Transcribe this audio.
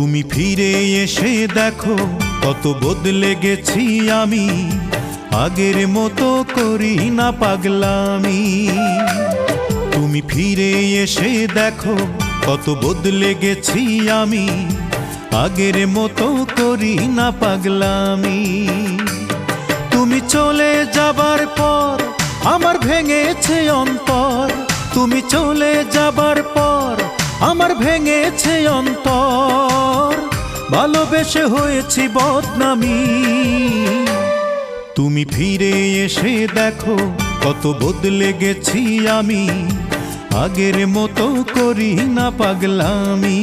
তুমি ফিরে এসে দেখো কত বদলে গেছি আমি, আগের মতো করি না পাগলামি। তুমি ফিরে এসে দেখো কত বদলে গেছি আমি, আগের মতো করি না পাগলামি। তুমি চলে যাবার পর আমার ভেঙেছে অন্তর, তুমি চলে যাবার পর আমার ভেঙেছে অন্তর, ভালোবেসে হয়েছি বদনামি। তুমি ফিরে এসে দেখো কত বদলে গেছি আমি, আগের মতো করি না পাগলামি।